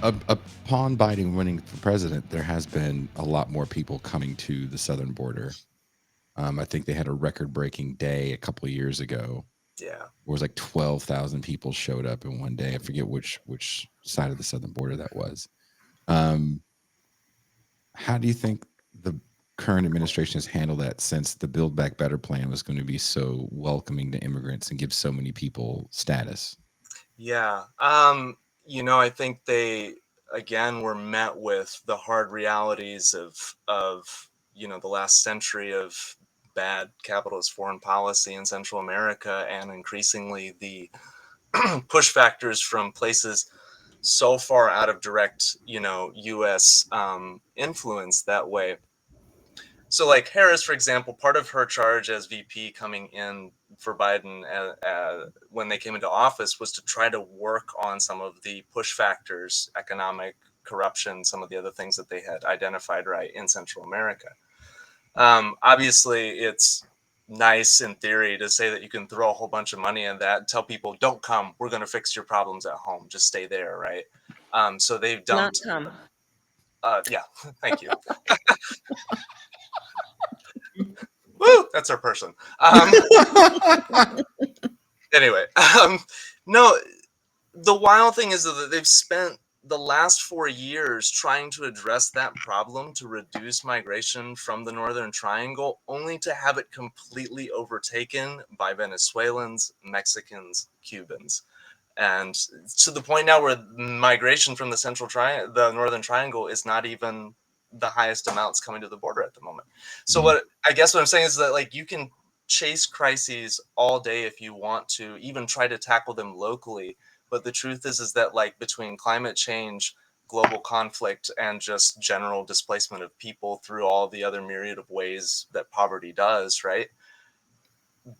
Upon Biden winning for president, there has been a lot more people coming to the southern border. I think they had a record-breaking day a couple of years ago. Yeah. It was like 12,000 people showed up in one day. I forget which side of the southern border that was. Um, how do you think the current administration has handled that, since the Build Back Better plan was going to be so welcoming to immigrants and give so many people status? Yeah. I think they again were met with the hard realities of the last century of bad capitalist foreign policy in Central America, and increasingly the push factors from places so far out of direct, US influence that way. So, like Harris, for example, part of her charge as VP coming in for Biden when they came into office was to try to work on some of the push factors, economic corruption, some of the other things that they had identified right in Central America. Obviously, it's nice in theory to say that you can throw a whole bunch of money in that and tell people, don't come, we're going to fix your problems at home, just stay there, right? So they've Do not dumped. come. Yeah, thank you. Woo, that's our person. Anyway, no, the wild thing is that they've spent the last 4 years trying to address that problem to reduce migration from the Northern Triangle, only to have it completely overtaken by Venezuelans, Mexicans, Cubans. And to the point now where migration from the Northern Triangle is not even the highest amounts coming to the border at the moment. So what I'm saying is that, like, you can chase crises all day if you want to, even try to tackle them locally. But the truth is that, like, between climate change, global conflict, and just general displacement of people through all the other myriad of ways that poverty does, right?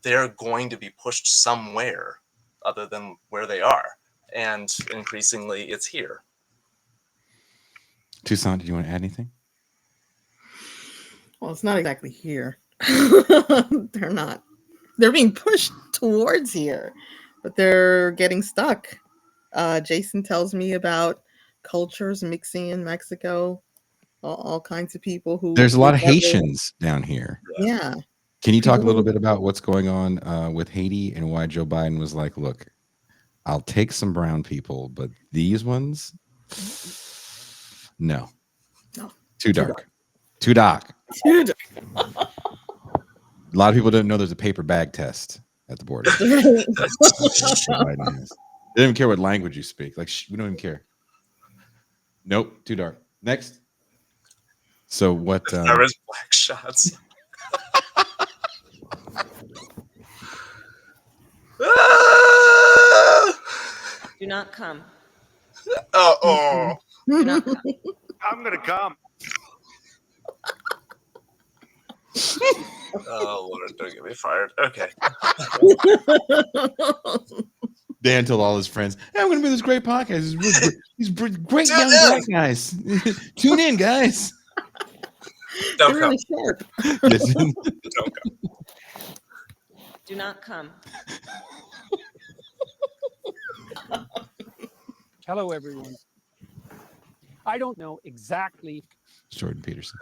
They're going to be pushed somewhere other than where they are. And increasingly, it's here. Tucson, did you want to add anything? Well, it's not exactly here. They're not. They're being pushed towards here, but they're getting stuck. Jason tells me about cultures mixing in Mexico, all kinds of people who There's a lot of never. Haitians down here. Yeah, Can you talk a people little who. bit about what's going on with Haiti and why Joe Biden was like, look, I'll take some brown people, but these ones, no, No, too too dark, too dark. Too dark. A lot of people don't know there's a paper bag test at the border. Joe Biden has. They don't even care what language you speak. Like, we don't even care. Nope, too dark. Next. So what? There is black shots. Do not come. Oh. Do not come. I'm gonna come. Oh, Lord, don't get me fired. Okay. Dan told all his friends, hey, I'm going to be this great podcast. These great young black guys. Tune in, guys. Don't They're come. really sharp. Don't come. Do not come. Hello, everyone. I don't know exactly. It's Jordan Peterson.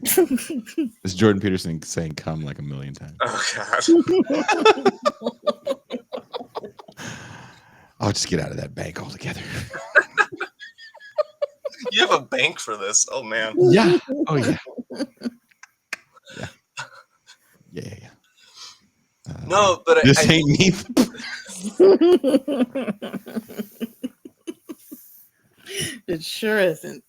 It's Jordan Peterson saying come like a million times. Oh, God. I'll just get out of that bank altogether. You have a bank for this. Oh, man. Yeah. Oh, yeah. Yeah. No, but this ain't me. It sure isn't.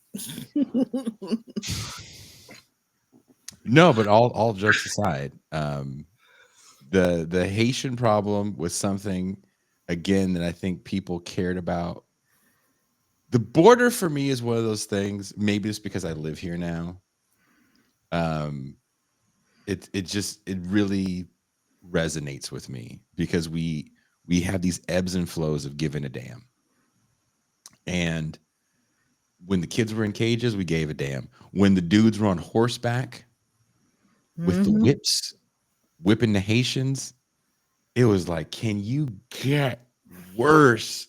No, but all jokes aside, the Haitian problem was something, again, that I think people cared about. The border for me is one of those things. Maybe it's because I live here now. It really resonates with me because we have these ebbs and flows of giving a damn. And when the kids were in cages, we gave a damn. When the dudes were on horseback with the whips, whipping the Haitians, it was like, can you get worse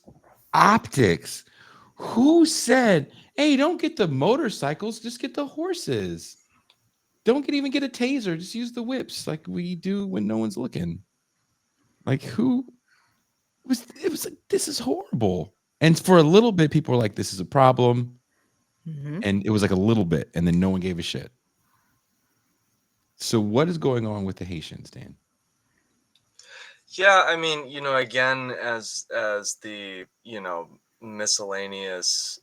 optics? Who said, hey, don't get the motorcycles, just get the horses. Don't even get a taser, just use the whips like we do when no one's looking. Like who it was like, this is horrible. And for a little bit, people were like, this is a problem. Mhm. And it was like a little bit, and then no one gave a shit. So what is going on with the Haitians, Dan? Yeah, I mean, again, as the, miscellaneous,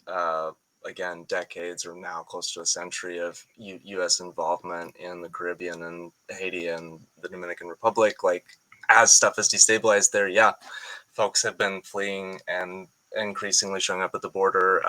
again, decades or now close to a century of U.S. involvement in the Caribbean and Haiti and the Dominican Republic, like as stuff is destabilized there, yeah, folks have been fleeing and increasingly showing up at the border.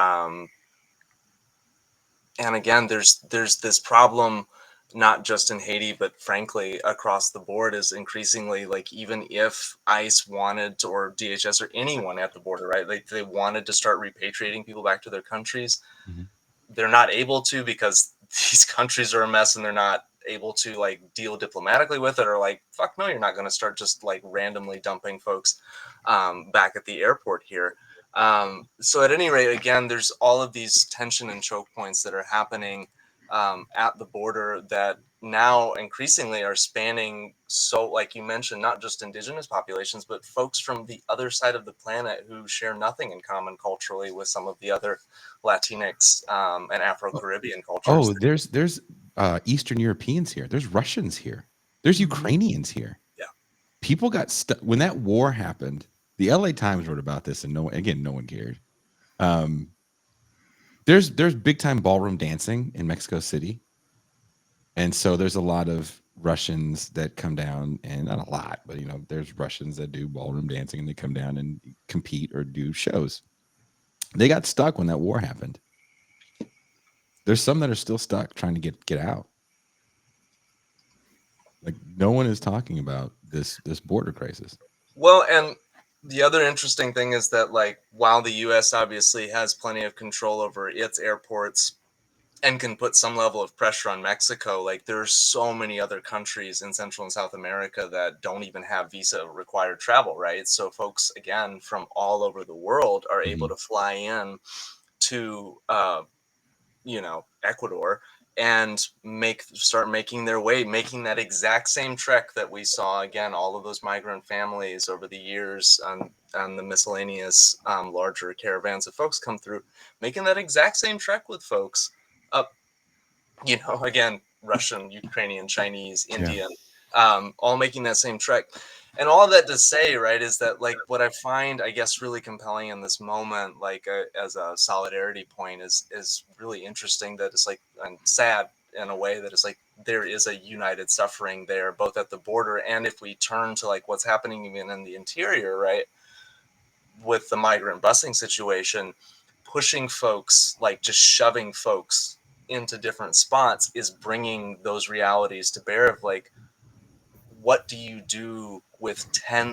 And again, there's this problem not just in Haiti, but frankly across the board, is increasingly like, even if ICE wanted to, or DHS or anyone at the border, right? Like they wanted to start repatriating people back to their countries, Mhm. they're not able to because these countries are a mess and they're not able to like deal diplomatically with it, or like, fuck no, you're not going to start just like randomly dumping folks back at the airport here. So at any rate, again, there's all of these tension and choke points that are happening at the border that now increasingly are spanning, so like you mentioned, not just indigenous populations, but folks from the other side of the planet who share nothing in common culturally with some of the other Latinx and Afro-Caribbean cultures. Oh, there's Eastern Europeans here. There's Russians here. There's Mhm. Ukrainians here. Yeah. People got stuck when that war happened. The LA Times wrote about this, and no one cared. There's big time ballroom dancing in Mexico City, and so there's a lot of Russians that come down, and not a lot, but there's Russians that do ballroom dancing, and they come down and compete or do shows. They got stuck when that war happened. There's some that are still stuck trying to get out. Like no one is talking about this border crisis. Well, and the other interesting thing is that, like, while the US obviously has plenty of control over its airports and can put some level of pressure on Mexico, like there's so many other countries in Central and South America that don't even have visa required travel, right? So folks, again, from all over the world are able to fly in to Ecuador and start making their way, making that exact same trek that we saw, again, all of those migrant families over the years on the miscellaneous larger caravans of folks come through, making that exact same trek with folks up, again, Russian, Ukrainian, Chinese, Yeah. Indian, all making that same trek. And all that to say, right, is that like what I find, I guess, really compelling in this moment, like as a solidarity point, is really interesting that it's like, and sad in a way, that it's like there is a united suffering there, both at the border and if we turn to like what's happening even in the interior, right, with the migrant busing situation, pushing folks, like just shoving folks into different spots, is bringing those realities to bear of like, what do you do with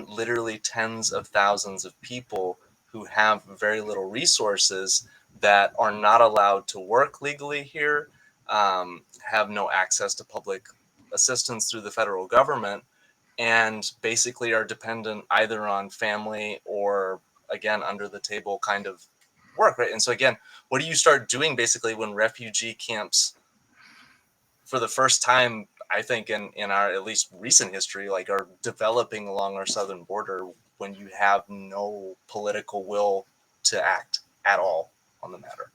literally tens of thousands of people who have very little resources, that are not allowed to work legally here, have no access to public assistance through the federal government, and basically are dependent either on family or, again, under the table kind of work, right? And so again, what do you start doing basically when refugee camps, for the first time, I think in our at least recent history, like are developing along our southern border, when you have no political will to act at all on the matter?